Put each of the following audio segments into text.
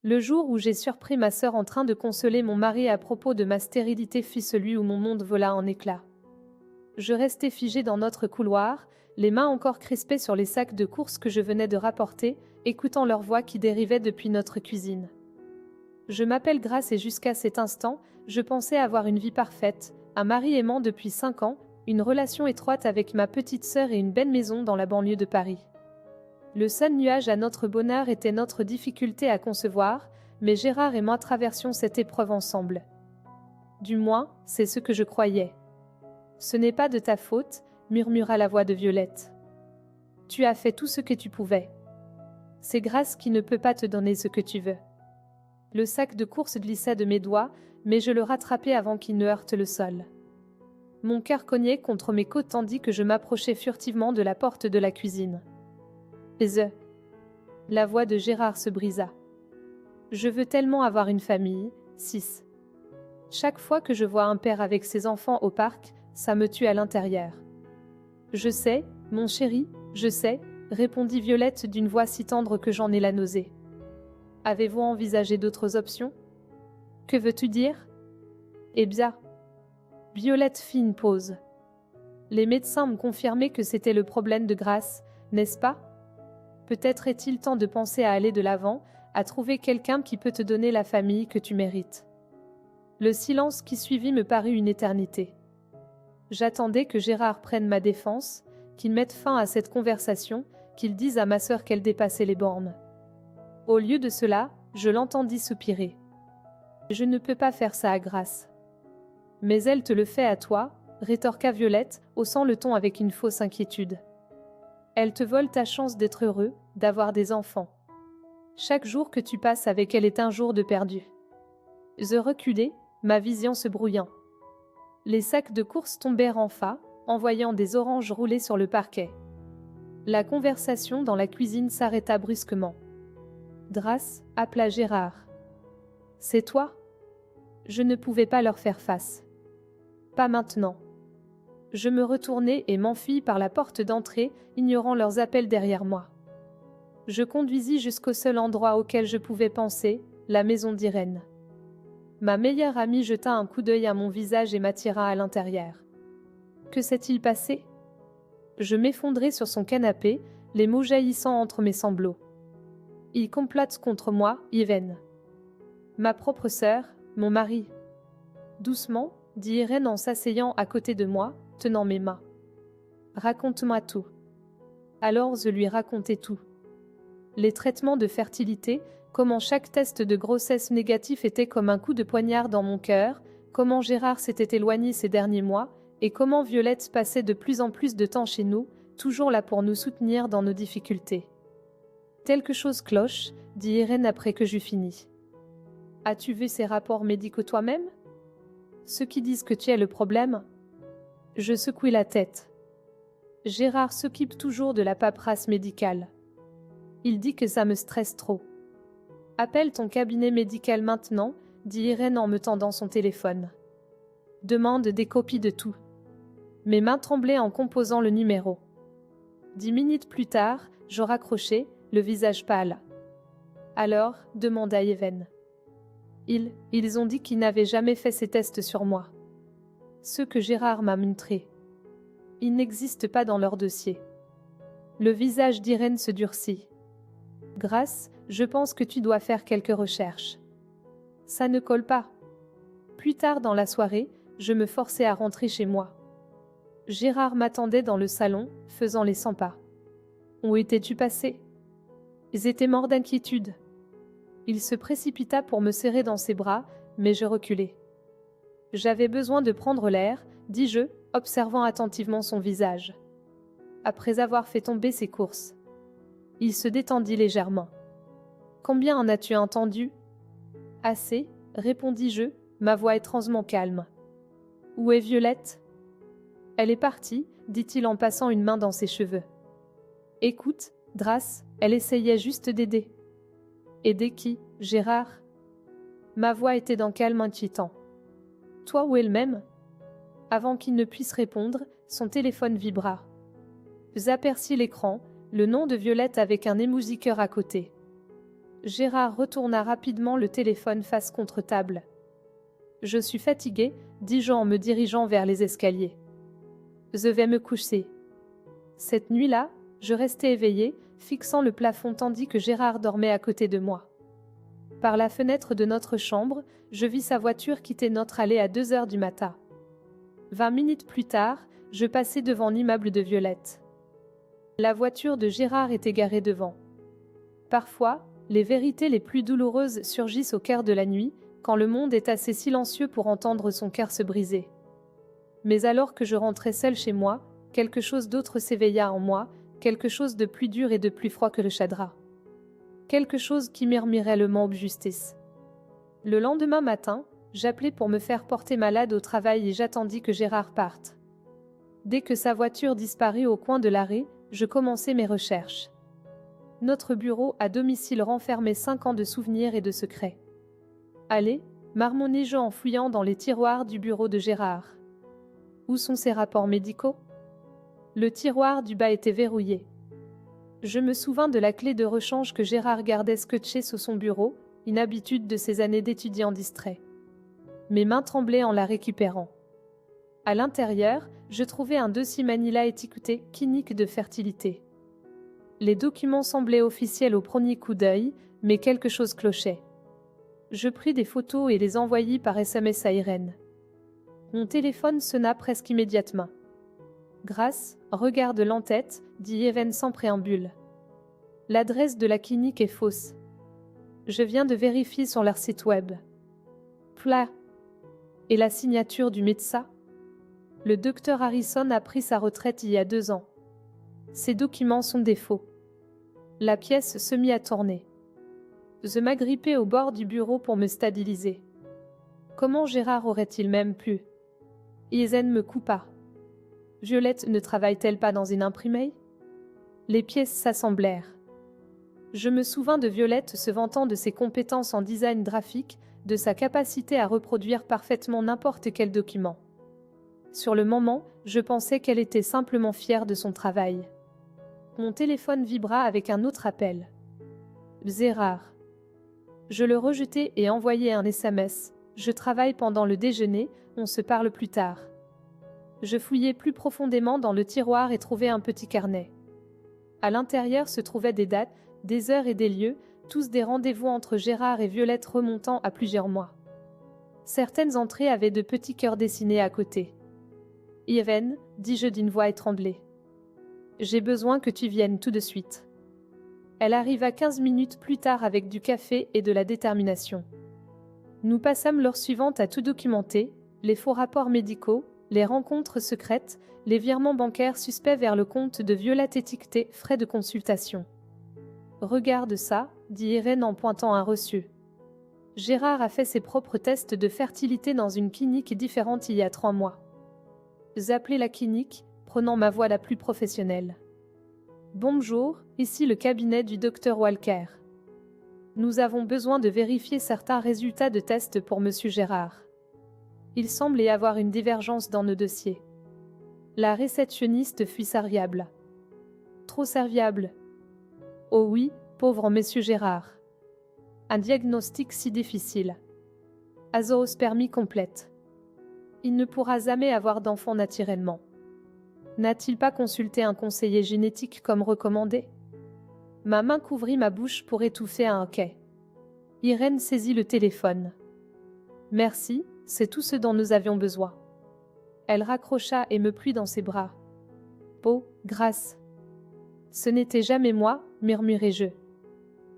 Le jour où j'ai surpris ma sœur en train de consoler mon mari à propos de ma stérilité fut celui où mon monde vola en éclats. Je restai figée dans notre couloir, les mains encore crispées sur les sacs de courses que je venais de rapporter, écoutant leur voix qui dérivait depuis notre cuisine. Je m'appelle Grace et jusqu'à cet instant, je pensais avoir une vie parfaite, un mari aimant depuis 5 ans, une relation étroite avec ma petite sœur et une belle maison dans la banlieue de Paris. Le seul nuage à notre bonheur était notre difficulté à concevoir, mais Gérard et moi traversions cette épreuve ensemble. Du moins, c'est ce que je croyais. Ce n'est pas de ta faute, murmura la voix de Violette. Tu as fait tout ce que tu pouvais. C'est Grace qui ne peut pas te donner ce que tu veux. Le sac de course glissa de mes doigts, mais je le rattrapai avant qu'il ne heurte le sol. Mon cœur cognait contre mes côtes tandis que je m'approchais furtivement de la porte de la cuisine. La voix de Gérard se brisa. Je veux tellement avoir une famille, 6. Chaque fois que je vois un père avec ses enfants au parc, ça me tue à l'intérieur. Je sais, mon chéri, je sais, répondit Violette d'une voix si tendre que j'en ai la nausée. Avez-vous envisagé d'autres options? Que veux-tu dire? Eh bien. Violette fit une pause. Les médecins m'ont confirmé que c'était le problème de Grace, n'est-ce pas? Peut-être est-il temps de penser à aller de l'avant, à trouver quelqu'un qui peut te donner la famille que tu mérites. Le silence qui suivit me parut une éternité. J'attendais que Gérard prenne ma défense, qu'il mette fin à cette conversation, qu'il dise à ma sœur qu'elle dépassait les bornes. Au lieu de cela, je l'entendis soupirer. Je ne peux pas faire ça à Grace. Mais elle te le fait à toi, rétorqua Violette, haussant le ton avec une fausse inquiétude. Elle te vole ta chance d'être heureux, d'avoir des enfants. Chaque jour que tu passes avec elle est un jour de perdu. Je reculai, ma vision se brouillant. Les sacs de course tombèrent enfin, envoyant des oranges rouler sur le parquet. La conversation dans la cuisine s'arrêta brusquement. Drace, appela Gérard. C'est toi? Je ne pouvais pas leur faire face. Pas maintenant. Je me retournai et m'enfuis par la porte d'entrée, ignorant leurs appels derrière moi. Je conduisis jusqu'au seul endroit auquel je pouvais penser, la maison d'Irène. Ma meilleure amie jeta un coup d'œil à mon visage et m'attira à l'intérieur. Que s'est-il passé? Je m'effondrai sur son canapé, les mots jaillissant entre mes sanglots. Il complote contre moi, Irène. Ma propre sœur, mon mari. Doucement, dit Irène en s'asseyant à côté de moi, tenant mes mains. Raconte-moi tout. Alors je lui racontai tout. Les traitements de fertilité, comment chaque test de grossesse négatif était comme un coup de poignard dans mon cœur, comment Gérard s'était éloigné ces derniers mois, et comment Violette passait de plus en plus de temps chez nous, toujours là pour nous soutenir dans nos difficultés. Quelque chose cloche, dit Irène après que j'eus fini. As-tu vu ces rapports médicaux toi-même? Ceux qui disent que tu es le problème? Je secouai la tête. Gérard s'occupe toujours de la paperasse médicale. Il dit que ça me stresse trop. Appelle ton cabinet médical maintenant, dit Irène en me tendant son téléphone. Demande des copies de tout. Mes mains tremblaient en composant le numéro. 10 minutes plus tard, je raccrochai, le visage pâle. Alors, demanda Irène. Ils ont dit qu'ils n'avaient jamais fait ces tests sur moi. Ceux que Gérard m'a montrés. Ils n'existent pas dans leur dossier. Le visage d'Irène se durcit. Grace, je pense que tu dois faire quelques recherches. Ça ne colle pas. Plus tard dans la soirée, je me forçai à rentrer chez moi. Gérard m'attendait dans le salon, faisant les 100 pas. Où étais-tu passé? Ils étaient morts d'inquiétude. Il se précipita pour me serrer dans ses bras, mais je reculai. J'avais besoin de prendre l'air, dis-je, observant attentivement son visage. Après avoir fait tomber ses courses. Il se détendit légèrement. Combien en as-tu entendu? Assez, répondis-je, ma voix étrangement calme. Où est Violette? Elle est partie, dit-il en passant une main dans ses cheveux. Écoute, Drace, elle essayait juste d'aider. Aider qui, Gérard? Ma voix était d'un calme inquiétant. Toi ou elle-même? Avant qu'il ne puisse répondre, son téléphone vibra. J'aperçus l'écran, le nom de Violette avec un émoji cœur à côté. Gérard retourna rapidement le téléphone face contre table. Je suis fatigué, dis-je en me dirigeant vers les escaliers. Je vais me coucher. Cette nuit-là, je restais éveillé, fixant le plafond tandis que Gérard dormait à côté de moi. Par la fenêtre de notre chambre, je vis sa voiture quitter notre allée à 2 heures du matin. 20 minutes plus tard, je passais devant l'immeuble de Violette. La voiture de Gérard était garée devant. Parfois, les vérités les plus douloureuses surgissent au cœur de la nuit, quand le monde est assez silencieux pour entendre son cœur se briser. Mais alors que je rentrais seul chez moi, quelque chose d'autre s'éveilla en moi, quelque chose de plus dur et de plus froid que le chagrin. Quelque chose qui murmurait le mot justice. Le lendemain matin, j'appelai pour me faire porter malade au travail et j'attendis que Gérard parte. Dès que sa voiture disparut au coin de l'arrêt, je commençai mes recherches. Notre bureau à domicile renfermait 5 ans de souvenirs et de secrets. Allez, marmonnai-je en fouillant dans les tiroirs du bureau de Gérard. Où sont ses rapports médicaux? Le tiroir du bas était verrouillé. Je me souvins de la clé de rechange que Gérard gardait scotchée sur son bureau, une habitude de ses années d'étudiant distrait. Mes mains tremblaient en la récupérant. À l'intérieur, je trouvais un dossier Manila étiqueté « clinique de fertilité ». Les documents semblaient officiels au premier coup d'œil, mais quelque chose clochait. Je pris des photos et les envoyai par SMS à Irène. Mon téléphone sonna presque immédiatement. « Grâce, regarde l'entête », dit Irène sans préambule. « L'adresse de la clinique est fausse. Je viens de vérifier sur leur site web. » Pla. Et la signature du médecin? Le docteur Harrison a pris sa retraite il y a 2 ans. Ces documents sont des faux. La pièce se mit à tourner. Je m'agrippai au bord du bureau pour me stabiliser. Comment Gérard aurait-il même pu? Irène me coupa. Violette ne travaille-t-elle pas dans une imprimerie? Les pièces s'assemblèrent. Je me souvins de Violette se vantant de ses compétences en design graphique, de sa capacité à reproduire parfaitement n'importe quel document. Sur le moment, je pensais qu'elle était simplement fière de son travail. Mon téléphone vibra avec un autre appel. Gérard. Je le rejetai et envoyai un SMS. Je travaille pendant le déjeuner, on se parle plus tard. Je fouillai plus profondément dans le tiroir et trouvai un petit carnet. À l'intérieur se trouvaient des dates, des heures et des lieux, tous des rendez-vous entre Gérard et Violette remontant à plusieurs mois. Certaines entrées avaient de petits cœurs dessinés à côté. Irène, dis-je d'une voix étranglée. J'ai besoin que tu viennes tout de suite. Elle arriva 15 minutes plus tard avec du café et de la détermination. Nous passâmes l'heure suivante à tout documenter, les faux rapports médicaux, les rencontres secrètes, les virements bancaires suspects vers le compte de Violette étiqueté « frais de consultation ». Regarde ça, dit Irène en pointant un reçu. Gérard a fait ses propres tests de fertilité dans une clinique différente il y a 3 mois. J'appelai la clinique, prenant ma voix la plus professionnelle. Bonjour, ici le cabinet du docteur Walker. Nous avons besoin de vérifier certains résultats de tests pour monsieur Gérard. Il semble y avoir une divergence dans nos dossiers. La réceptionniste fut serviable. Trop serviable. Oh oui, pauvre monsieur Gérard. Un diagnostic si difficile. Azoospermie complète. Il ne pourra jamais avoir d'enfant naturellement. N'a-t-il pas consulté un conseiller génétique comme recommandé? Ma main couvrit ma bouche pour étouffer un hoquet. Irène saisit le téléphone. Merci, c'est tout ce dont nous avions besoin. Elle raccrocha et me prit dans ses bras. Oh, grâce. Ce n'était jamais moi, murmurai-je.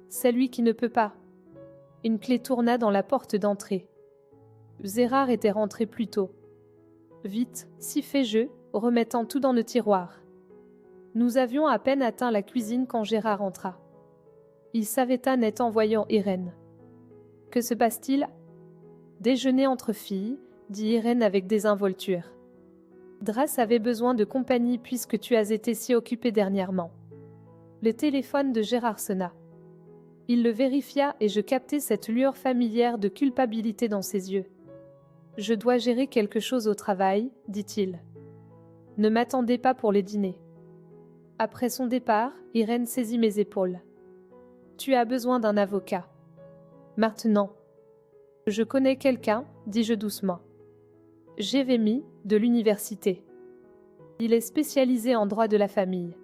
C'est lui qui ne peut pas. Une clé tourna dans la porte d'entrée. Gérard était rentré plus tôt. Vite, siffai-je, remettant tout dans le tiroir. Nous avions à peine atteint la cuisine quand Gérard entra. Il s'arrêta net en voyant Irène. Que se passe-t-il? Déjeuner entre filles, dit Irène avec désinvolture. Drace avait besoin de compagnie puisque tu as été si occupée dernièrement. Le téléphone de Gérard sonna. Il le vérifia et je captai cette lueur familière de culpabilité dans ses yeux. Je dois gérer quelque chose au travail, dit-il. Ne m'attendez pas pour les dîners. Après son départ, Irène saisit mes épaules. Tu as besoin d'un avocat. Maintenant. Je connais quelqu'un, dis-je doucement. Jérémy, de l'université. Il est spécialisé en droit de la famille.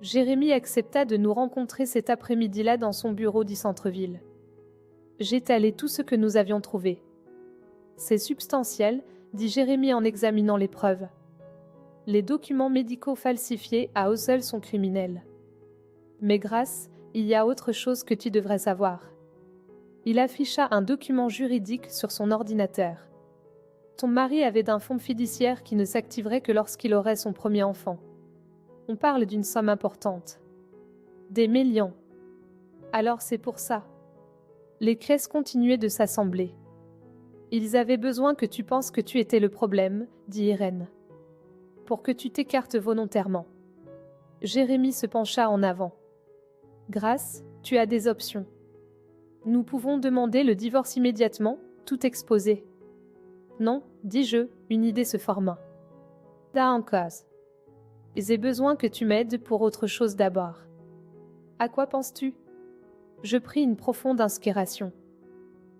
Jérémy accepta de nous rencontrer cet après-midi-là dans son bureau du centre-ville. J'étalai tout ce que nous avions trouvé. C'est substantiel, dit Jérémy en examinant les preuves. Les documents médicaux falsifiés à Hosel sont criminels. Mais Grace, il y a autre chose que tu devrais savoir. Il afficha un document juridique sur son ordinateur. Ton mari avait un fonds fiduciaire qui ne s'activerait que lorsqu'il aurait son premier enfant. On parle d'une somme importante. Des millions. Alors c'est pour ça. Les caisses continuaient de s'assembler. Ils avaient besoin que tu penses que tu étais le problème, dit Irène. Pour que tu t'écartes volontairement. Jérémy se pencha en avant. Grace, tu as des options. Nous pouvons demander le divorce immédiatement, tout exposé. Non, dis-je, une idée se forma. Da en cause. J'ai besoin que tu m'aides pour autre chose d'abord. À quoi penses-tu? Je pris une profonde inspiration.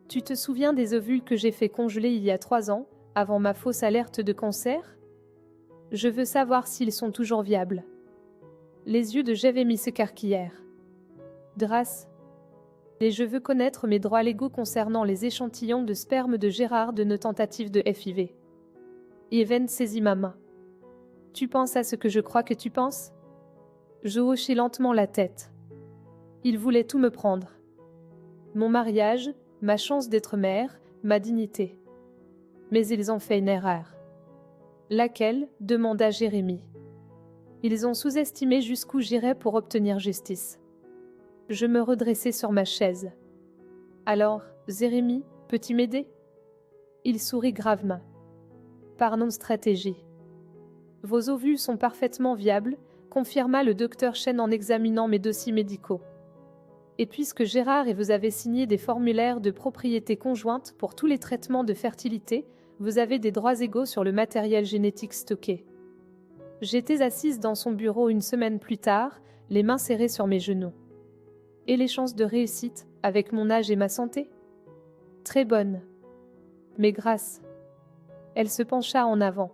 Tu te souviens des ovules que j'ai fait congeler il y a 3 ans, avant ma fausse alerte de cancer? Je veux savoir s'ils sont toujours viables. Les yeux de Jérémy s'écarquillèrent. Grace. Et je veux connaître mes droits légaux concernant les échantillons de sperme de Gérard de nos tentatives de FIV. Even saisit ma main. Tu penses à ce que je crois que tu penses? Je hochai lentement la tête. Il voulait tout me prendre. Mon mariage, ma chance d'être mère, ma dignité. Mais ils ont fait une erreur. Laquelle? Demanda Jérémy. Ils ont sous-estimé jusqu'où j'irais pour obtenir justice. Je me redressai sur ma chaise. Alors, Jérémy, peux-tu m'aider? Il sourit gravement. Par non-stratégie. Vos ovules sont parfaitement viables, confirma le docteur Chen en examinant mes dossiers médicaux. Et puisque Gérard et vous avez signé des formulaires de propriété conjointe pour tous les traitements de fertilité, vous avez des droits égaux sur le matériel génétique stocké. J'étais assise dans son bureau une semaine plus tard, les mains serrées sur mes genoux. Et les chances de réussite, avec mon âge et ma santé? Très bonnes. Mais grâce. Elle se pencha en avant.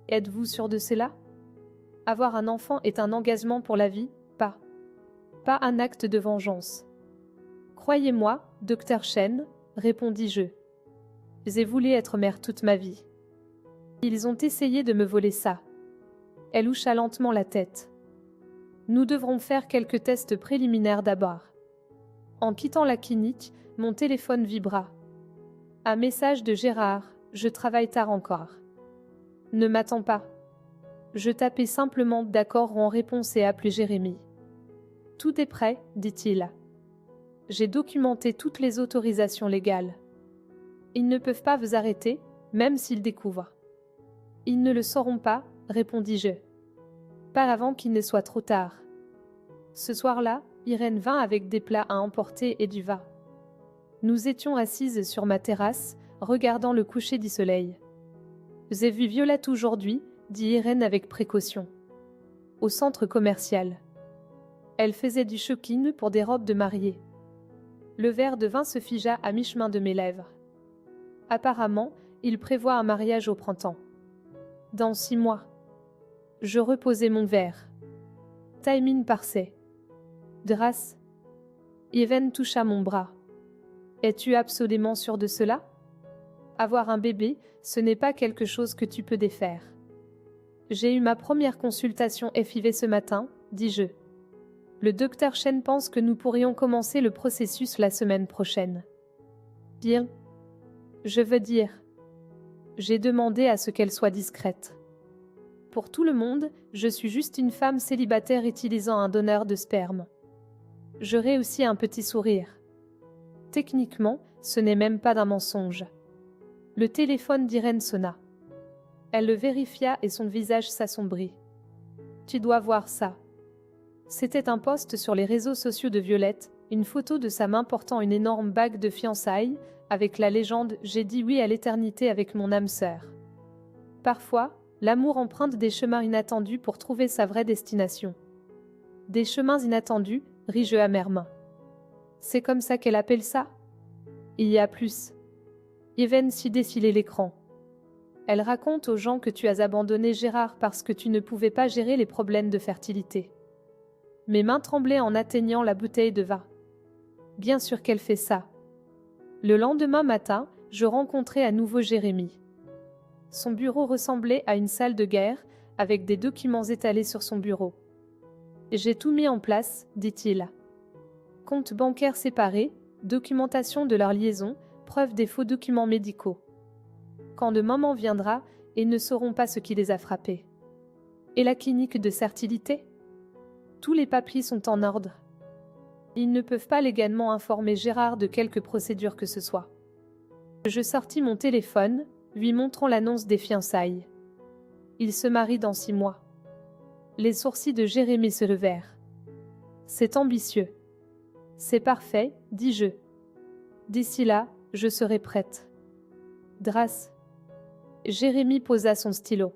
Êtes-vous sûr de cela? Avoir un enfant est un engagement pour la vie, pas un acte de vengeance. Croyez-moi, docteur Chen, répondis-je. J'ai voulu être mère toute ma vie. Ils ont essayé de me voler ça. Elle hocha lentement la tête. Nous devrons faire quelques tests préliminaires d'abord. En quittant la clinique, mon téléphone vibra. Un message de Gérard, je travaille tard encore. Ne m'attends pas. Je tapais simplement d'accord en réponse et appelai Jérémy. Tout est prêt, dit-il. J'ai documenté toutes les autorisations légales. Ils ne peuvent pas vous arrêter, même s'ils découvrent. Ils ne le sauront pas, répondis-je. Pas avant qu'il ne soit trop tard. Ce soir-là, Irène vint avec des plats à emporter et du vin. Nous étions assises sur ma terrasse, regardant le coucher du soleil. J'ai vu Violette aujourd'hui, dit Irène avec précaution. Au centre commercial. Elle faisait du shopping pour des robes de mariée. Le verre de vin se figea à mi-chemin de mes lèvres. Apparemment, il prévoit un mariage au printemps. Dans 6 mois. Je reposai mon verre. Timing parfait. Grâce. Even toucha mon bras. Es-tu absolument sûr de cela? Avoir un bébé, ce n'est pas quelque chose que tu peux défaire. J'ai eu ma première consultation FIV ce matin, dis-je. Le docteur Chen pense que nous pourrions commencer le processus la semaine prochaine. Bien. Je veux dire. J'ai demandé à ce qu'elle soit discrète. Pour tout le monde, je suis juste une femme célibataire utilisant un donneur de sperme. Je réussis un petit sourire. Techniquement, ce n'est même pas d'un mensonge. Le téléphone d'Irène sonna. Elle le vérifia et son visage s'assombrit. Tu dois voir ça. C'était un post sur les réseaux sociaux de Violette, une photo de sa main portant une énorme bague de fiançailles, avec la légende « J'ai dit oui à l'éternité avec mon âme sœur ». Parfois, l'amour emprunte des chemins inattendus pour trouver sa vraie destination. Des chemins inattendus, ris-je amèrement. C'est comme ça qu'elle appelle ça? Il y a plus. Even fit défiler l'écran. Elle raconte aux gens que tu as abandonné Gérard parce que tu ne pouvais pas gérer les problèmes de fertilité. Mes mains tremblaient en atteignant la bouteille de vin. Bien sûr qu'elle fait ça. Le lendemain matin, je rencontrai à nouveau Jérémy. Son bureau ressemblait à une salle de guerre, avec des documents étalés sur son bureau. J'ai tout mis en place, dit-il. Comptes bancaires séparés, documentation de leur liaison, preuve des faux documents médicaux. Quand le moment viendra, ils ne sauront pas ce qui les a frappés. Et la clinique de fertilité? Tous les papiers sont en ordre. Ils ne peuvent pas légalement informer Gérard de quelque procédure que ce soit. Je sortis mon téléphone, lui montrant l'annonce des fiançailles. Il se marie dans 6 mois. Les sourcils de Jérémy se levèrent. C'est ambitieux. C'est parfait, dis-je. D'ici là, je serai prête. Drasse. Jérémy posa son stylo.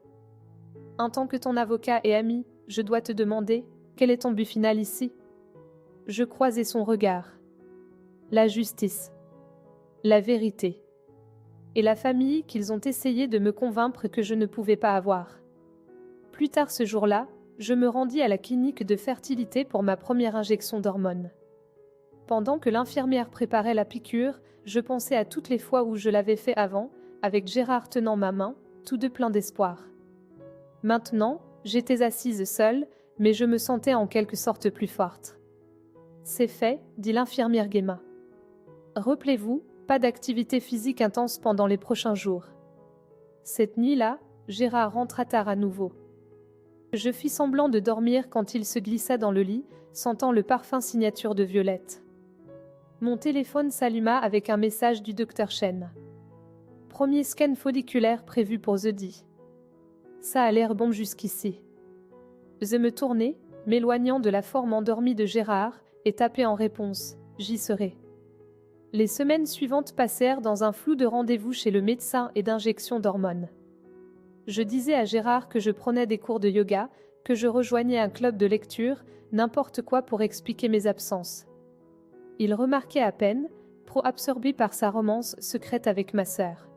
En tant que ton avocat et ami, je dois te demander, quel est ton but final ici? Je croisai son regard. La justice. La vérité. Et la famille qu'ils ont essayé de me convaincre que je ne pouvais pas avoir. Plus tard ce jour-là, je me rendis à la clinique de fertilité pour ma première injection d'hormones. Pendant que l'infirmière préparait la piqûre, je pensais à toutes les fois où je l'avais fait avant, avec Gérard tenant ma main, tous deux pleins d'espoir. Maintenant, j'étais assise seule, mais je me sentais en quelque sorte plus forte. C'est fait, dit l'infirmière gaiement. Rappelez-vous, pas d'activité physique intense pendant les prochains jours. Cette nuit-là, Gérard rentra tard à nouveau. Je fis semblant de dormir quand il se glissa dans le lit, sentant le parfum signature de Violette. Mon téléphone s'alluma avec un message du docteur Chen. Premier scan folliculaire prévu pour jeudi. Ça a l'air bon jusqu'ici. Je me tournai, m'éloignant de la forme endormie de Gérard, et tapai en réponse, j'y serai. Les semaines suivantes passèrent dans un flou de rendez-vous chez le médecin et d'injections d'hormones. Je disais à Gérard que je prenais des cours de yoga, que je rejoignais un club de lecture, n'importe quoi pour expliquer mes absences. Il remarquait à peine, absorbé par sa romance secrète avec ma sœur.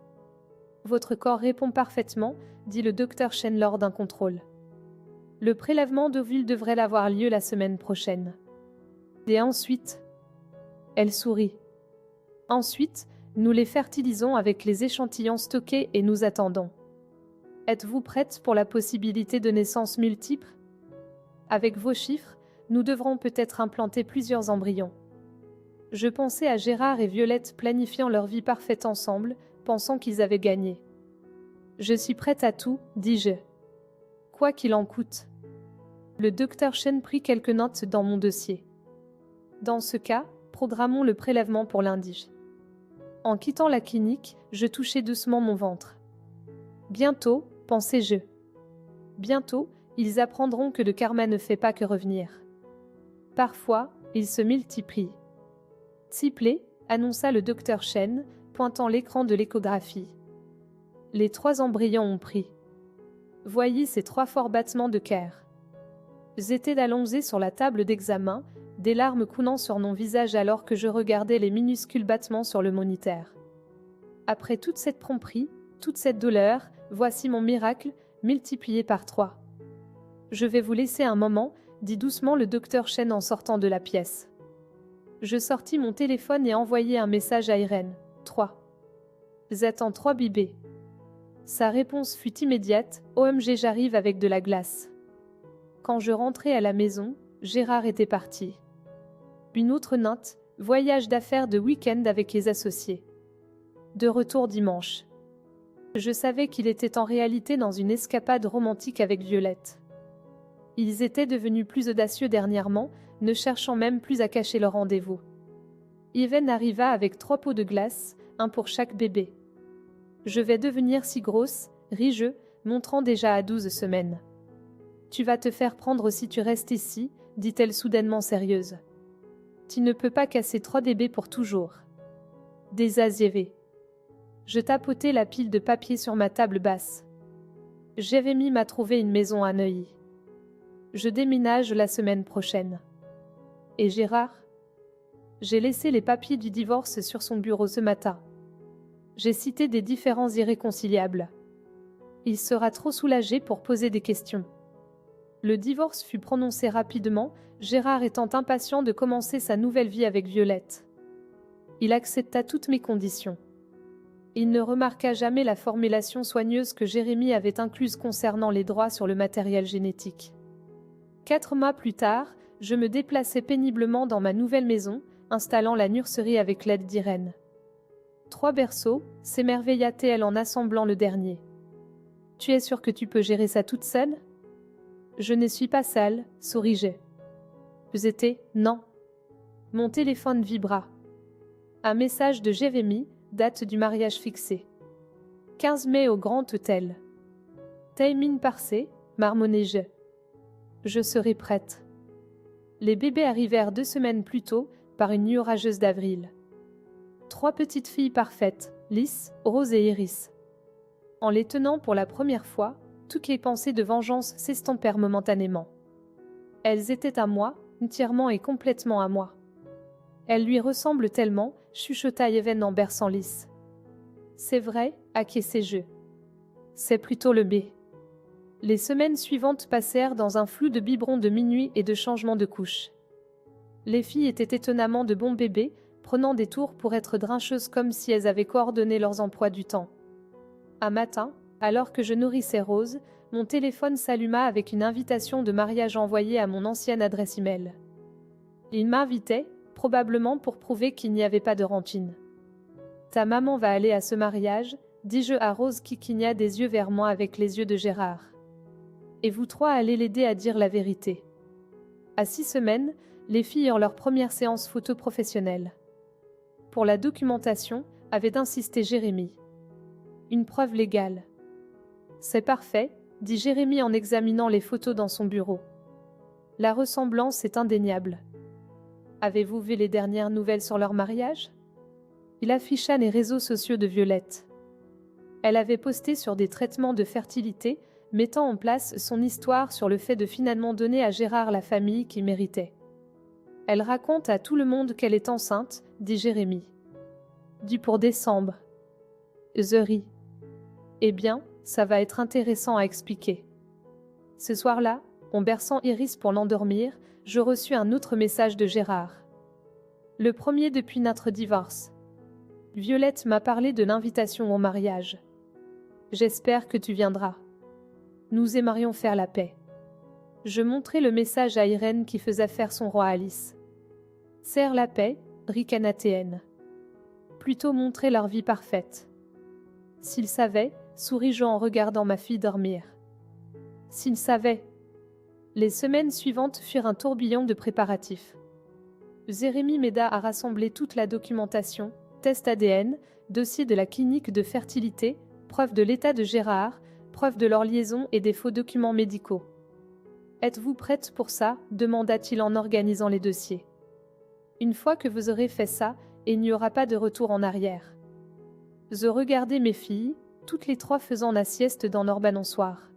Votre corps répond parfaitement, dit le docteur Chen lors d'un contrôle. Le prélèvement d'ovules devrait avoir lieu la semaine prochaine. Et ensuite, elle sourit. Ensuite, nous les fertilisons avec les échantillons stockés et nous attendons. Êtes-vous prête pour la possibilité de naissance multiple? Avec vos chiffres, nous devrons peut-être implanter plusieurs embryons. Je pensais à Gérard et Violette planifiant leur vie parfaite ensemble, pensant qu'ils avaient gagné. Je suis prête à tout, dis-je. Quoi qu'il en coûte. Le docteur Chen prit quelques notes dans mon dossier. Dans ce cas, programmons le prélèvement pour lundi. En quittant la clinique, je touchai doucement mon ventre. Bientôt, pensai-je. Bientôt, ils apprendront que le karma ne fait pas que revenir. Parfois, ils se multiplient. Triplé, annonça le docteur Chen, pointant l'écran de l'échographie. Les 3 embryons ont pris. Voyez ces 3 forts battements de cœur. J'étais allongé sur la table d'examen, des larmes coulant sur mon visage alors que je regardais les minuscules battements sur le moniteur. Après toute cette tromperie, toute cette douleur, voici mon miracle, multiplié par 3. Je vais vous laisser un moment, dit doucement le docteur Chen en sortant de la pièce. Je sortis mon téléphone et envoyai un message à Irène. 3. J'attends 3 bébés. Sa réponse fut immédiate, OMG j'arrive avec de la glace. Quand je rentrai à la maison, Gérard était parti. Une autre note, voyage d'affaires de week-end avec les associés. De retour dimanche. Je savais qu'il était en réalité dans une escapade romantique avec Violette. Ils étaient devenus plus audacieux dernièrement, ne cherchant même plus à cacher leur rendez-vous. Even arriva avec 3 pots de glace, un pour chaque bébé. Je vais devenir si grosse, ris-je, montrant déjà à 12 semaines. Tu vas te faire prendre si tu restes ici, dit-elle soudainement sérieuse. Tu ne peux pas casser 3 bébés pour toujours. Désasiévé. Je tapotai la pile de papier sur ma table basse. Jérémy m'a trouvé une maison à Neuilly. Je déménage la semaine prochaine. Et Gérard? J'ai laissé les papiers du divorce sur son bureau ce matin. J'ai cité des différends irréconciliables. Il sera trop soulagé pour poser des questions. Le divorce fut prononcé rapidement, Gérard étant impatient de commencer sa nouvelle vie avec Violette. Il accepta toutes mes conditions. Il ne remarqua jamais la formulation soigneuse que Jérémie avait incluse concernant les droits sur le matériel génétique. 4 mois plus tard, je me déplaçais péniblement dans ma nouvelle maison, installant la nurserie avec l'aide d'Irène. 3 berceaux, s'émerveilla-t-elle en assemblant le dernier. « Tu es sûre que tu peux gérer ça toute seule ?»« Je ne suis pas sale, souris-je. »« Vous étiez, non. » Mon téléphone vibra. Un message de Jérémie, date du mariage fixé. 15 mai au Grand Hôtel. Timing parfait, marmonnai-je. Je serai prête. Les bébés arrivèrent 2 semaines plus tôt, par une nuit orageuse d'avril. 3 petites filles parfaites, Lys, Rose et Iris. En les tenant pour la première fois, toutes les pensées de vengeance s'estompèrent momentanément. Elles étaient à moi, entièrement et complètement à moi. Elles lui ressemblent tellement, chuchota Even en berçant Lys. C'est vrai, acquiesçai-je. C'est plutôt le B. Les semaines suivantes passèrent dans un flou de biberons de minuit et de changements de couches. Les filles étaient étonnamment de bons bébés, prenant des tours pour être drincheuses comme si elles avaient coordonné leurs emplois du temps. Un matin, alors que je nourrissais Rose, mon téléphone s'alluma avec une invitation de mariage envoyée à mon ancienne adresse email. Il m'invitait, probablement pour prouver qu'il n'y avait pas de rancune. « Ta maman va aller à ce mariage », dis-je à Rose qui cligna des yeux vers moi avec les yeux de Gérard. « Et vous 3 allez l'aider à dire la vérité. » À 6 semaines, les filles eurent leur première séance photo professionnelle. Pour la documentation, avait insisté Jérémie. Une preuve légale. C'est parfait, dit Jérémie en examinant les photos dans son bureau. La ressemblance est indéniable. Avez-vous vu les dernières nouvelles sur leur mariage ? Il afficha les réseaux sociaux de Violette. Elle avait posté sur des traitements de fertilité, mettant en place son histoire sur le fait de finalement donner à Gérard la famille qu'il méritait. Elle raconte à tout le monde qu'elle est enceinte, dit Jérémie. Dû pour décembre. Je ris. Eh bien, ça va être intéressant à expliquer. Ce soir-là, en berçant Iris pour l'endormir, je reçus un autre message de Gérard. Le premier depuis notre divorce. Violette m'a parlé de l'invitation au mariage. J'espère que tu viendras. Nous aimerions faire la paix. Je montrai le message à Irène qui faisait faire son roi à Lys. Serre la paix, ricana-t-elle. Plutôt montrer leur vie parfaite. S'ils savaient, souris-je en regardant ma fille dormir. S'ils savaient. Les semaines suivantes furent un tourbillon de préparatifs. Jérémie m'aida à rassembler toute la documentation, test ADN, dossier de la clinique de fertilité, preuve de l'état de Gérard, preuve de leur liaison et des faux documents médicaux. Êtes-vous prête pour ça ? Demanda-t-il en organisant les dossiers. Une fois que vous aurez fait ça, il n'y aura pas de retour en arrière. Je regardais mes filles, toutes les 3 faisant la sieste dans leur balançoire.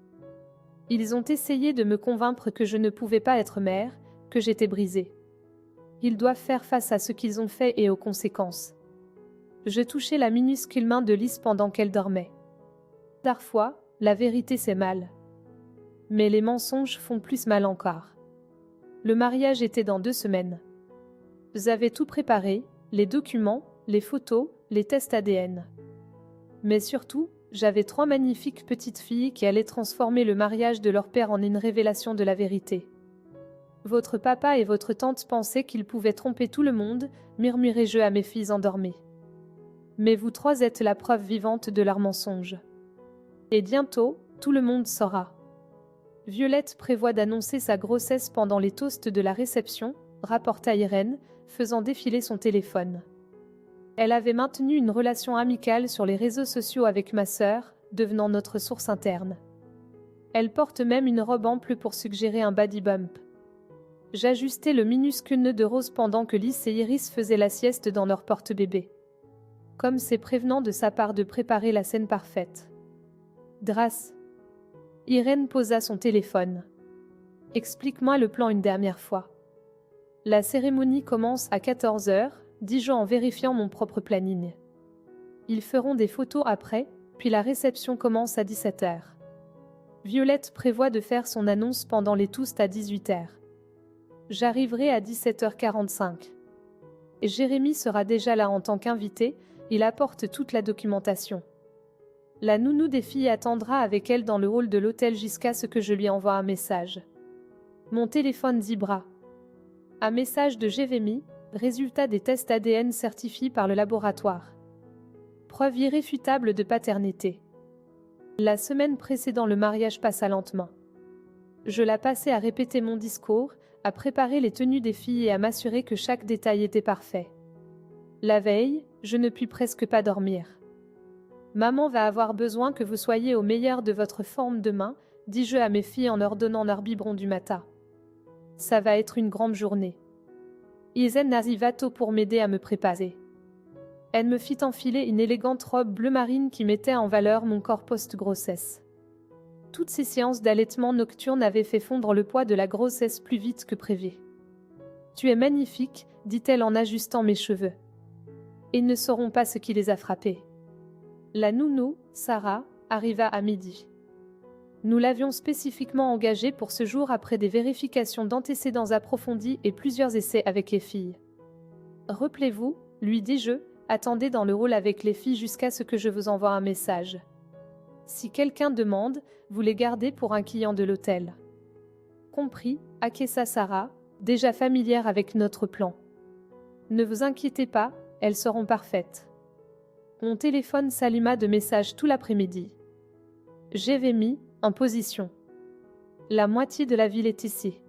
Ils ont essayé de me convaincre que je ne pouvais pas être mère, que j'étais brisée. Ils doivent faire face à ce qu'ils ont fait et aux conséquences. Je touchais la minuscule main de Lys pendant qu'elle dormait. Parfois, la vérité c'est mal. Mais les mensonges font plus mal encore. Le mariage était dans 2 semaines. J'avais tout préparé, les documents, les photos, les tests ADN. Mais surtout, j'avais 3 magnifiques petites filles qui allaient transformer le mariage de leur père en une révélation de la vérité. Votre papa et votre tante pensaient qu'ils pouvaient tromper tout le monde, murmurai-je à mes filles endormies. Mais vous 3 êtes la preuve vivante de leurs mensonges. Et bientôt, tout le monde saura. Violette prévoit d'annoncer sa grossesse pendant les toasts de la réception, rapporta Irène, faisant défiler son téléphone. Elle avait maintenu une relation amicale sur les réseaux sociaux avec ma sœur, devenant notre source interne. Elle porte même une robe ample pour suggérer un body bump. J'ajustais le minuscule nœud de Rose pendant que Lys et Iris faisaient la sieste dans leur porte-bébé. Comme c'est prévenant de sa part de préparer la scène parfaite. Grâce. Irène posa son téléphone. Explique-moi le plan une dernière fois. La cérémonie commence à 14 heures, dis-je en vérifiant mon propre planning. Ils feront des photos après, puis la réception commence à 17 heures. Violette prévoit de faire son annonce pendant les toasts à 18 heures. J'arriverai à 17h45. Jérémy sera déjà là en tant qu'invité, il apporte toute la documentation. La nounou des filles attendra avec elle dans le hall de l'hôtel jusqu'à ce que je lui envoie un message. Mon téléphone vibra. Un message de Jérémy, résultat des tests ADN certifiés par le laboratoire. Preuve irréfutable de paternité. La semaine précédant le mariage passa lentement. Je la passais à répéter mon discours, à préparer les tenues des filles et à m'assurer que chaque détail était parfait. La veille, je ne pus presque pas dormir. Maman va avoir besoin que vous soyez au meilleur de votre forme demain, dis-je à mes filles en leur donnant leur biberon du matin. Ça va être une grande journée. Isen arriva tôt pour m'aider à me préparer. Elle me fit enfiler une élégante robe bleu marine qui mettait en valeur mon corps post-grossesse. Toutes ces séances d'allaitement nocturne avaient fait fondre le poids de la grossesse plus vite que prévu. « Tu es magnifique », dit-elle en ajustant mes cheveux. Ils ne sauront pas ce qui les a frappés. La nounou, Sarah, arriva à midi. Nous l'avions spécifiquement engagée pour ce jour après des vérifications d'antécédents approfondies et plusieurs essais avec les filles. « Rappelez-vous, lui dis-je, attendez dans le hall avec les filles jusqu'à ce que je vous envoie un message. Si quelqu'un demande, vous les gardez pour un client de l'hôtel. » Compris, acquiesça Sarah, déjà familière avec notre plan. Ne vous inquiétez pas, elles seront parfaites. Mon téléphone s'alluma de messages tout l'après-midi. Jérémy, en position. La moitié de la ville est ici.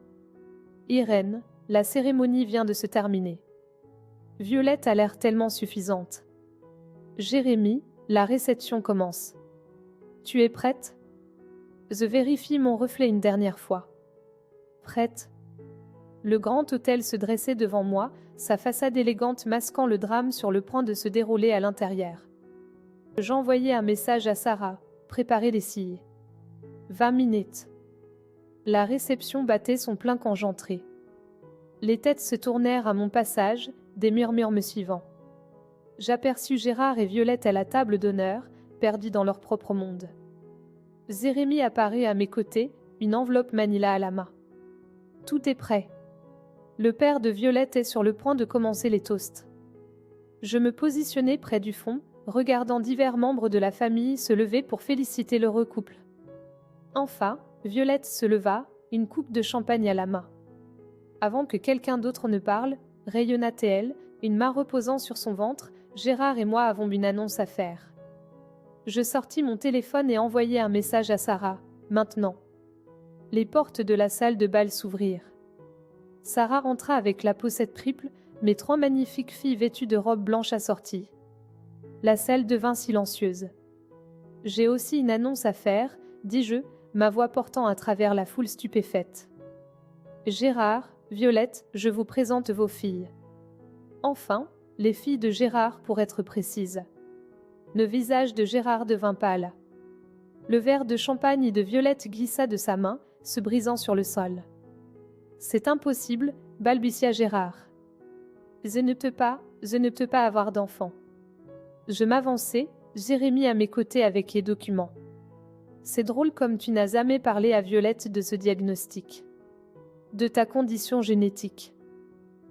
Irène, la cérémonie vient de se terminer. Violette a l'air tellement suffisante. Jérémy, la réception commence. Tu es prête? Je vérifie mon reflet une dernière fois. Prête? Le grand hôtel se dressait devant moi, sa façade élégante masquant le drame sur le point de se dérouler à l'intérieur. J'envoyai un message à Sarah, préparer les cils. 20 minutes. La réception battait son plein quand j'entrai. Les têtes se tournèrent à mon passage, des murmures me suivant. J'aperçus Gérard et Violette à la table d'honneur, perdus dans leur propre monde. Jérémy apparut à mes côtés, une enveloppe manila à la main. Tout est prêt. Le père de Violette est sur le point de commencer les toasts. Je me positionnai près du fond, regardant divers membres de la famille se lever pour féliciter l'heureux couple. Enfin, Violette se leva, une coupe de champagne à la main. Avant que quelqu'un d'autre ne parle, rayonna-t-elle, une main reposant sur son ventre, Gérard et moi avons une annonce à faire. Je sortis mon téléphone et envoyai un message à Sarah, maintenant. Les portes de la salle de bal s'ouvrirent. Sarah rentra avec la poussette triple, mes 3 magnifiques filles vêtues de robes blanches assorties. La salle devint silencieuse. J'ai aussi une annonce à faire, dis-je, ma voix portant à travers la foule stupéfaite. Gérard, Violette, je vous présente vos filles. Enfin, les filles de Gérard pour être précise. Le visage de Gérard devint pâle. Le verre de champagne de Violette glissa de sa main, se brisant sur le sol. C'est impossible, balbutia Gérard. Je ne peux pas avoir d'enfant. Je m'avançai, Jérémy à mes côtés avec les documents. C'est drôle comme tu n'as jamais parlé à Violette de ce diagnostic. De ta condition génétique.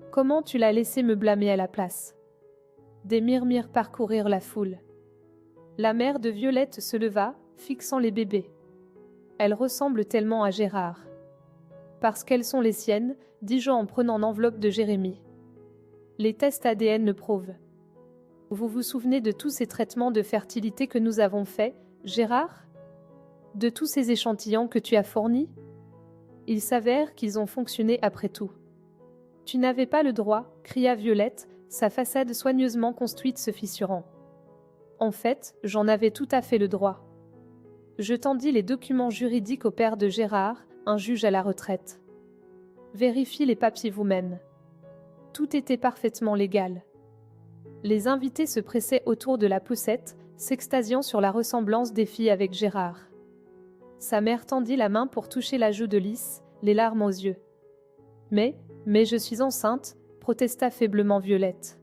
Comment tu l'as laissé me blâmer à la place? Des murmures parcourirent la foule. La mère de Violette se leva, fixant les bébés. Elle ressemble tellement à Gérard. Parce qu'elles sont les siennes, dis-je en prenant l'enveloppe de Jérémy. Les tests ADN le prouvent. Vous vous souvenez de tous ces traitements de fertilité que nous avons faits, Gérard? De tous ces échantillons que tu as fournis? Il s'avère qu'ils ont fonctionné après tout. Tu n'avais pas le droit, cria Violette, sa façade soigneusement construite se fissurant. En fait, j'en avais tout à fait le droit. Je tendis les documents juridiques au père de Gérard, un juge à la retraite. Vérifiez les papiers vous-même. Tout était parfaitement légal. Les invités se pressaient autour de la poussette, s'extasiant sur la ressemblance des filles avec Gérard. Sa mère tendit la main pour toucher la joue de Lys, les larmes aux yeux. Mais, Mais je suis enceinte, protesta faiblement Violette.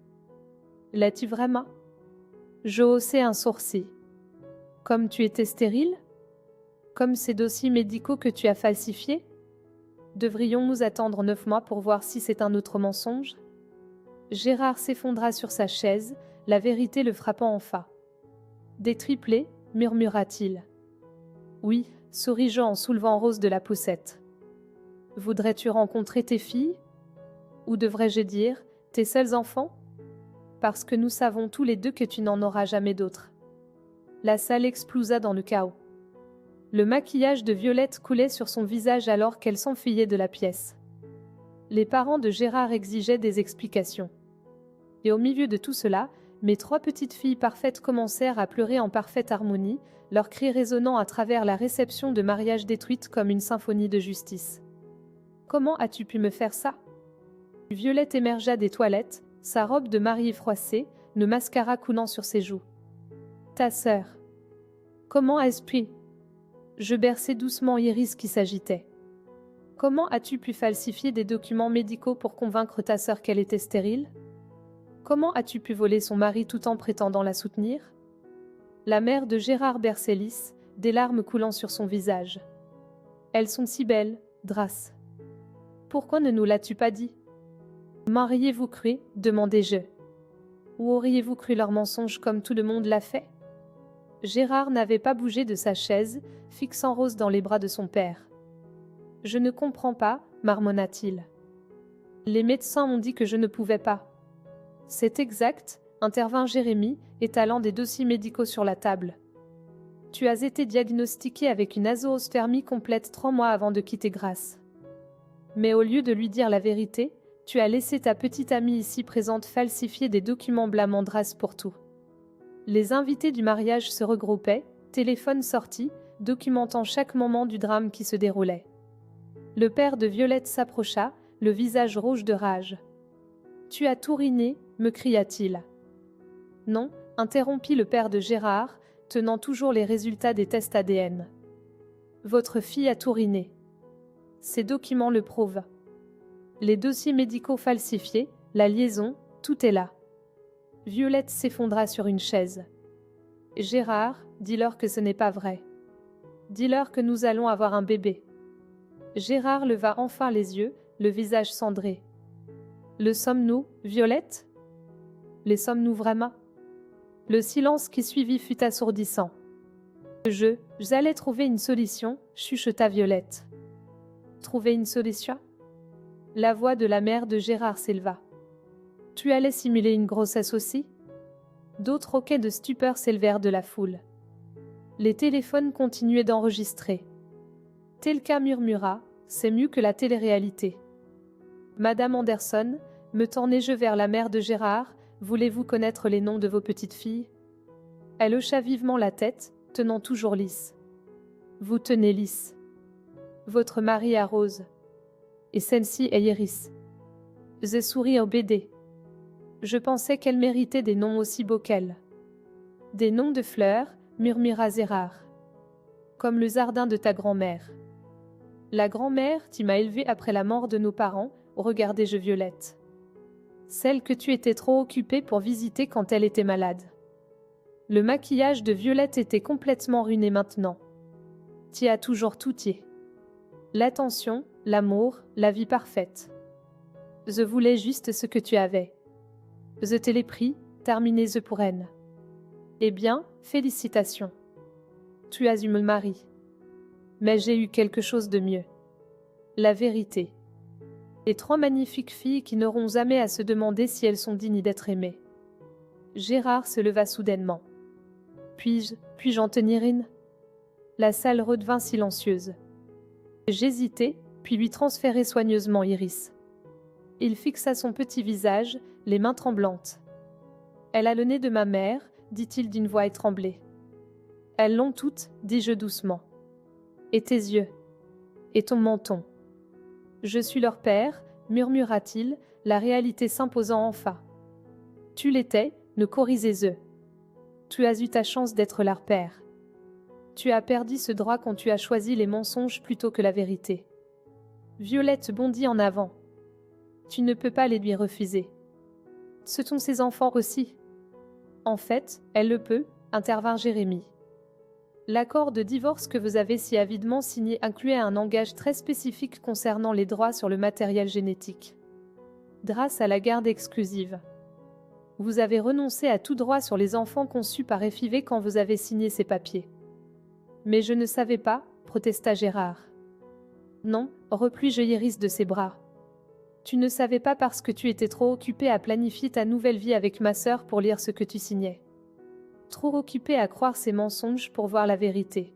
L'as-tu vraiment? Je haussai un sourcil. Comme tu étais stérile? Comme ces dossiers médicaux que tu as falsifiés? Devrions-nous attendre 9 mois pour voir si c'est un autre mensonge? Gérard s'effondra sur sa chaise, la vérité le frappant enfin. Des triplés, murmura-t-il. Oui, souris-je en soulevant Rose de la poussette. Voudrais-tu rencontrer tes filles? Ou devrais-je dire, tes seuls enfants? Parce que nous savons tous les deux que tu n'en auras jamais d'autres. La salle explosa dans le chaos. Le maquillage de Violette coulait sur son visage alors qu'elle s'enfuyait de la pièce. Les parents de Gérard exigeaient des explications. Et au milieu de tout cela, mes 3 petites filles parfaites commencèrent à pleurer en parfaite harmonie, leurs cris résonnant à travers la réception de mariage détruite comme une symphonie de justice. « Comment as-tu pu me faire ça ?» Violette émergea des toilettes, sa robe de mariée froissée, le mascara coulant sur ses joues. « Ta sœur. Comment est-ce pu ?» Je berçai doucement Iris qui s'agitait. « Comment as-tu pu falsifier des documents médicaux pour convaincre ta sœur qu'elle était stérile? Comment as-tu pu voler son mari tout en prétendant la soutenir ?» La mère de Gérard berçait Lys, des larmes coulant sur son visage. « Elles sont si belles, Drace. Pourquoi ne nous l'as-tu pas dit? M'auriez-vous cru, demandai-je. Ou auriez-vous cru leur mensonge comme tout le monde l'a fait? » Gérard n'avait pas bougé de sa chaise, fixant Rose dans les bras de son père. « Je ne comprends pas, marmonna-t-il. Les médecins ont dit que je ne pouvais pas. » C'est exact, intervint Jérémie, étalant des dossiers médicaux sur la table. Tu as été diagnostiqué avec une azoospermie complète 3 mois avant de quitter Grasse. Mais au lieu de lui dire la vérité, tu as laissé ta petite amie ici présente falsifier des documents blâmant Drace pour tout. Les invités du mariage se regroupaient, téléphone sorti, documentant chaque moment du drame qui se déroulait. Le père de Violette s'approcha, le visage rouge de rage. « Tu as tout ruiné » me cria-t-il. « Non » interrompit le père de Gérard, tenant toujours les résultats des tests ADN. « Votre fille a tout ruiné. Ces documents le prouvent. Les dossiers médicaux falsifiés, la liaison, tout est là. » Violette s'effondra sur une chaise. « Gérard, dis-leur que ce n'est pas vrai. Dis-leur que nous allons avoir un bébé. » Gérard leva enfin les yeux, le visage cendré. « Le sommes-nous, Violette? Les sommes-nous vraiment ?» Le silence qui suivit fut assourdissant. « J'allais trouver une solution, » chuchota Violette. « Trouver une solution ?» La voix de la mère de Gérard s'éleva. « Tu allais simuler une grossesse aussi ?» D'autres hoquets de stupeur s'élevèrent de la foule. Les téléphones continuaient d'enregistrer. Telka murmura, « C'est mieux que la télé-réalité. » Madame Anderson, me tournai-je vers la mère de Gérard, voulez-vous connaître les noms de vos petites filles? Elle hocha vivement la tête, tenant toujours Lys. Vous tenez Lys. Votre mari a Rose. Et celle-ci est Iris. Je souris au BD. Je pensais qu'elle méritait des noms aussi beaux qu'elle. Des noms de fleurs, murmura Gérard. Comme le jardin de ta grand-mère. La grand-mère, tu m'as élevée après la mort de nos parents, regardai-je Violette. Celle que tu étais trop occupée pour visiter quand elle était malade. Le maquillage de Violette était complètement ruiné maintenant. Tu as toujours tout y. L'attention, l'amour, la vie parfaite. Je voulais juste ce que tu avais. Je te l'ai pris, terminé-je pour elle. Eh bien, félicitations. Tu as eu mon mari. Mais j'ai eu quelque chose de mieux. La vérité. Et 3 magnifiques filles qui n'auront jamais à se demander si elles sont dignes d'être aimées. Gérard se leva soudainement. Puis-je en tenir une? La salle redevint silencieuse. J'hésitai, puis lui transférai soigneusement Iris. Il fixa son petit visage, les mains tremblantes. Elle a le nez de ma mère, dit-il d'une voix étranglée. Elles l'ont toutes, dis-je doucement. Et tes yeux? Et ton menton? Je suis leur père, murmura-t-il, la réalité s'imposant enfin. Tu l'étais, ne corrisez-eux. Tu as eu ta chance d'être leur père. Tu as perdu ce droit quand tu as choisi les mensonges plutôt que la vérité. Violette bondit en avant. Tu ne peux pas les lui refuser. Ce sont ses enfants aussi. En fait, elle le peut, intervint Jérémie. L'accord de divorce que vous avez si avidement signé incluait un langage très spécifique concernant les droits sur le matériel génétique. Grâce à la garde exclusive. Vous avez renoncé à tout droit sur les enfants conçus par FIV quand vous avez signé ces papiers. Mais je ne savais pas, protesta Gérard. Non, replis-je Iris de ses bras. Tu ne savais pas parce que tu étais trop occupée à planifier ta nouvelle vie avec ma sœur pour lire ce que tu signais. Trop occupée à croire ces mensonges pour voir la vérité.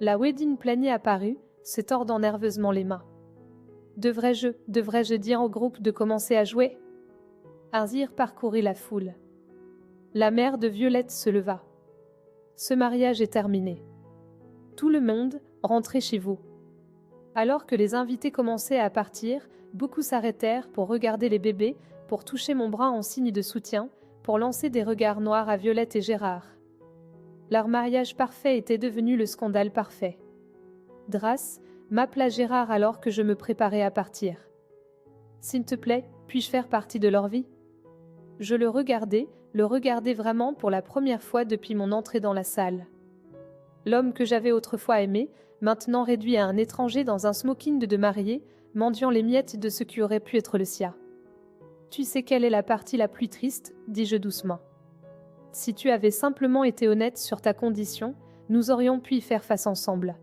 La wedding planning apparut, se tordant nerveusement les mains. Devrais-je dire au groupe de commencer à jouer? Arzir parcourut la foule. La mère de Violette se leva. Ce mariage est terminé. Tout le monde, rentrez chez vous. Alors que les invités commençaient à partir, beaucoup s'arrêtèrent pour regarder les bébés, pour toucher mon bras en signe de soutien, pour lancer des regards noirs à Violette et Gérard. Leur mariage parfait était devenu le scandale parfait. Drace, m'appela Gérard alors que je me préparais à partir. S'il te plaît, puis-je faire partie de leur vie? Je le regardais vraiment pour la première fois depuis mon entrée dans la salle. L'homme que j'avais autrefois aimé, maintenant réduit à un étranger dans un smoking de mariée, mendiant les miettes de ce qui aurait pu être le sien. Tu sais quelle est la partie la plus triste, dis-je doucement. Si tu avais simplement été honnête sur ta condition, nous aurions pu y faire face ensemble.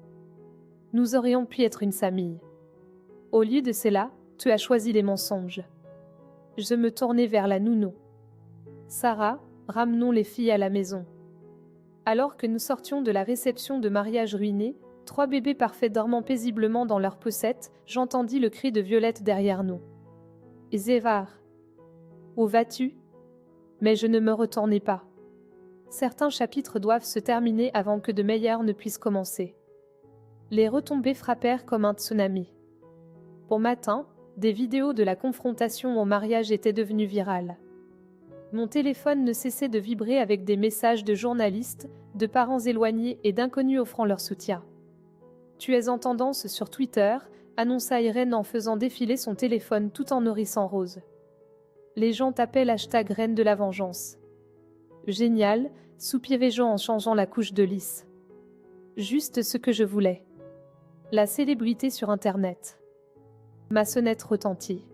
Nous aurions pu être une famille. Au lieu de cela, tu as choisi les mensonges. Je me tournai vers la nounou. Sarah, ramenons les filles à la maison. Alors que nous sortions de la réception de mariage ruinée, 3 bébés parfaits dormant paisiblement dans leurs poussettes, j'entendis le cri de Violette derrière nous. Zévar. Où vas-tu? Mais je ne me retournai pas. Certains chapitres doivent se terminer avant que de meilleurs ne puissent commencer. Les retombées frappèrent comme un tsunami. Au matin, des vidéos de la confrontation au mariage étaient devenues virales. Mon téléphone ne cessait de vibrer avec des messages de journalistes, de parents éloignés et d'inconnus offrant leur soutien. Tu es en tendance sur Twitter, annonça Irène en faisant défiler son téléphone tout en nourrissant Rose. Les gens tapaient l'hashtag Reine de la Vengeance. Génial, soupirai-je en changeant la couche de lisse. Juste ce que je voulais. La célébrité sur Internet. Ma sonnette retentit.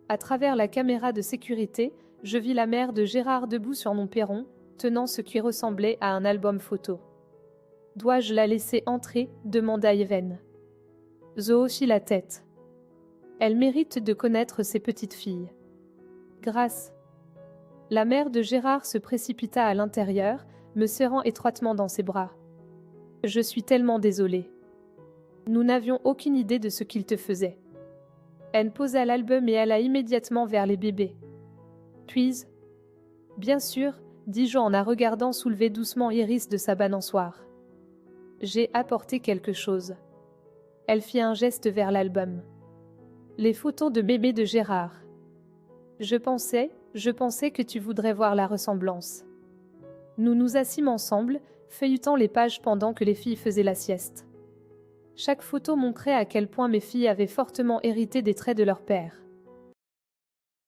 À travers la caméra de sécurité, je vis la mère de Gérard debout sur mon perron, tenant ce qui ressemblait à un album photo. Dois-je la laisser entrer? Demanda Even. Zo hochit la tête. Elle mérite de connaître ses petites filles. Grâce. La mère de Gérard se précipita à l'intérieur, me serrant étroitement dans ses bras. Je suis tellement désolée. Nous n'avions aucune idée de ce qu'il te faisait. Elle posa l'album et alla immédiatement vers les bébés. Puis, bien sûr, dis-je en la regardant soulever doucement Iris de sa balançoire. J'ai apporté quelque chose. Elle fit un geste vers l'album. Les photos de bébés de Gérard. Je pensais que tu voudrais voir la ressemblance. Nous nous assîmes ensemble, feuilletant les pages pendant que les filles faisaient la sieste. Chaque photo montrait à quel point mes filles avaient fortement hérité des traits de leur père.